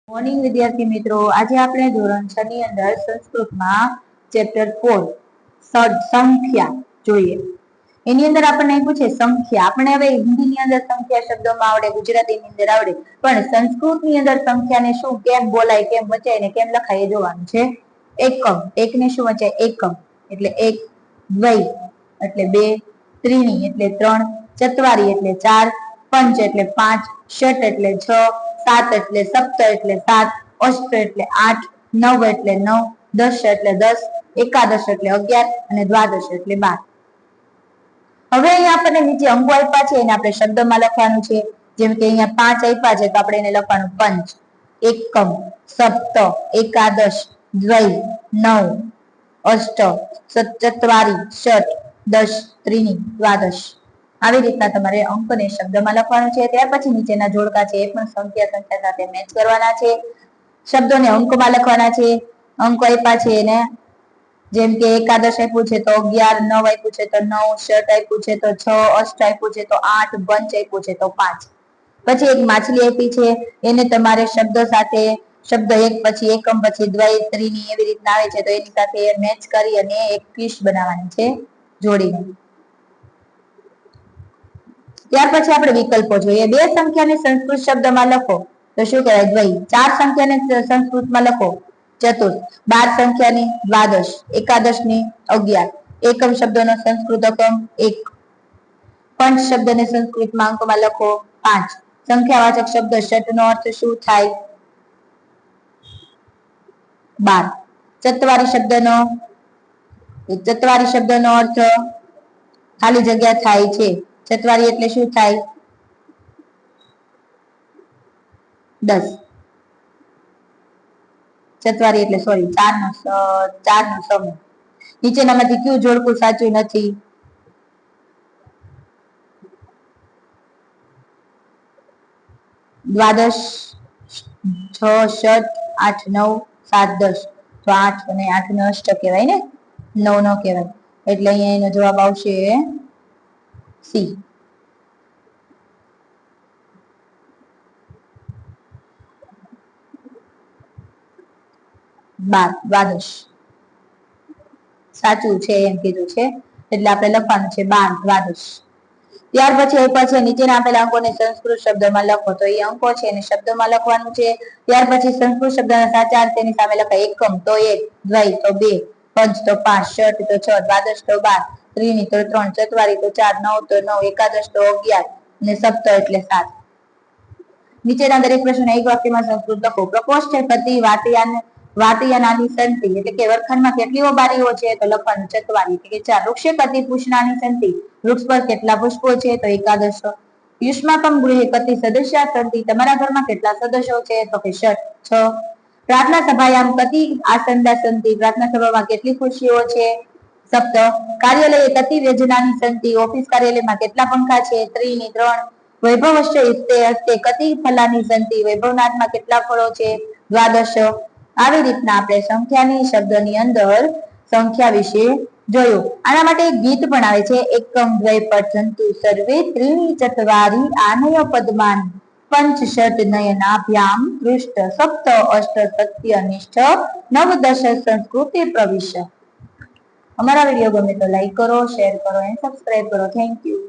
Morning વિદ્યાર્થી મિત્રો, આજે આપણે ધોરણ 6 ની અંદર સંસ્કૃતમાં ચેપ્ટર 4 સંખ્યા જોઈએ. એની અંદર આપણને પૂછે સંખ્યા. આપણે હવે હિન્દીની અંદર સંખ્યા શબ્દોમાં આવડે, ગુજરાતીની અંદર આવડે, પણ સંસ્કૃતની અંદર સંખ્યાને શું કેમ બોલાય, કેમ વચાય ને કેમ લખાય એ જોવાનું છે. એકમ, એકને શું વચાય? એકમ એટલે એક, દ્વૈ એટલે બે, ત્રીણી એટલે ત્રણ, ચત્વારી એટલે ચાર, પંચ એટલે પાંચ, ષટ એટલે છ, સાત એટલે સપ્ત એટલે સાત, અષ્ટ એટલે આઠ, નવ એટલે નવ, દશ એટલે 10, એકાદશ એટલે 11 અને દ્વાદશ એટલે 12. હવે અહીંયા આપણને નીચે અંકો આપ્યા છે, એને આપણે શબ્દમાં લખવાનું છે. જેમ કે અહીંયા 5 આપ્યા છે તો આપણે એને લખવાનું પંચ, એકમ, સપ્ત, એકાદશ, દ્વૈ, નવ, અષ્ટ, ચત્વારી, ષટ, દશ, ત્રીણી, દ્વાદશ. આવી રીતના તમારે અંકને શબ્દમાં લખવાનું છે. ત્યાર પછી નીચેના જોડકા છે એ પણ સંખ્યા સાથે મેચ કરવાના છે. શબ્દોને અંકમાં લખવાના છે. અંકો આપ્યા છે એને જેમ કે એકાદશ આપ્યું છે તો 11, નવ આપ્યું છે તો 9, ષટ આપ્યું છે તો 6, અષ્ટ આપ્યું છે તો 8, પંચ આપ્યું છે તો 5. પછી એક માછલી આપી છે, એને તમારે શબ્દ સાથે શબ્દ એક પછી એકમ પછી દ્વૈ, ત્રીણી એવી રીતના આવે છે તો એની સાથે મેચ કરી અને એક ફિશ બનાવવાની છે જોડીને. ત્યાર પછી આપણે વિકલ્પો જોઈએ. બે સંખ્યાને સંસ્કૃત શબ્દમાં લખો તો શું કહેવાય? દ્વૈ. ચાર સંખ્યાને સંસ્કૃતમાં લખો ચતુર, 12 સંખ્યાની દ્વાદશ, એકાદશ ની 11, એકમ શબ્દનો સંસ્કૃત એકમ એક, પંચ શબ્દને સંસ્કૃતમાં અંકમાં લખો 5. સંખ્યાવાચક શબ્દ ષટ નો અર્થ શું થાય? 12. ચત્વારી શબ્દનો અર્થ ખાલી જગ્યા થાય છે. ચત્વારી એટલે શું થાય? 10. ચત્વારી એટલે સોરી ચાર નો સમૂહ. નીચેનામાંથી કયું જોડકું સાચું નથી? દ્વાદશ, 6, ષટ, 8, 9, 7, 10. તો 8 અને 8 ને અષ્ટ કહેવાય ને, 9 નો કહેવાય. એટલે અહીંયા એનો જવાબ આવશે સી. દ્વાદશ સાચું છે એમ કીધું છે, એટલે આપણે લખવાનું છે 12 દ્વાદશ. ત્યાર પછી નીચેના આપેલા અંકોને સંસ્કૃત શબ્દમાં લખો. તો એ અંકો છે એને શબ્દમાં લખવાનું છે. ત્યાર પછી સંસ્કૃત શબ્દના સાચા અર્થ તેની સામે લખાય. એકમ તો 1, દ્વૈ તો 2, પંચ તો 5, ષટ તો 6, દ્વાદશ તો 12, ત્રીણી તો 3, ચત્વારી તો 4, નવ તો 9, એકાદશ તો 11 અને સપ્ત એટલે 7. નીચેના દરેક પ્રશ્નોના એક વાક્યમાં સંસ્કૃત લખો. પ્રકોષ્ઠે પતિ વાટિયાનાની સંતિ એટલે કે વર્ગખંડમાં કેટલીઓ બારીઓ છે? તો લખવાનું ચત્વારી એટલે કે 4. વૃક્ષે કતિ પુષ્ણાની સંતિ વૃક્ષ પર કેટલા પુષ્પો છે? તો એકાદશ. યુષ્માકમ ગૃહે કતિ સદસ્યા સંતિ તમારા ઘરમાં કેટલા સદસ્યો છે? તો કે 6. પ્રાર્થના સભાયામ કતિ આસંદા સંતિ પ્રાર્થના સભામાં કેટલી ખુરશીઓ છે? 7. કાર્યાલયે કતિ વ્યજનાની સંતિ ઓફિસ કાર્યાલયમાં કેટલા પંખા છે? 3. વૈભવશ્ય હસ્તે કતિ ફલાની સંતિ વૈભવનાથમાં કેટલા ફળો છે? દ્વાદશ. આવી રીતના આપણે સંખ્યાની શબ્દની અંદર સંખ્યા વિશે જોયું. આના માટે એક ગીત પણ આવે છે. એકમ દ્વૈ પઠંતુ સર્વે ત્રીણી ચત્વારી આનય પદ્માન પંચ ષટ નયનાભ્યામ પૃષ્ઠ સપ્ત અષ્ટ સત્ય નિષ્ઠ નવ દશ સંસ્કૃતિ પ્રવિશ. અમારા વિડીયો ગમે તો લાઈક કરો, શેર કરો અને સબસ્ક્રાઇબ કરો. Thank you.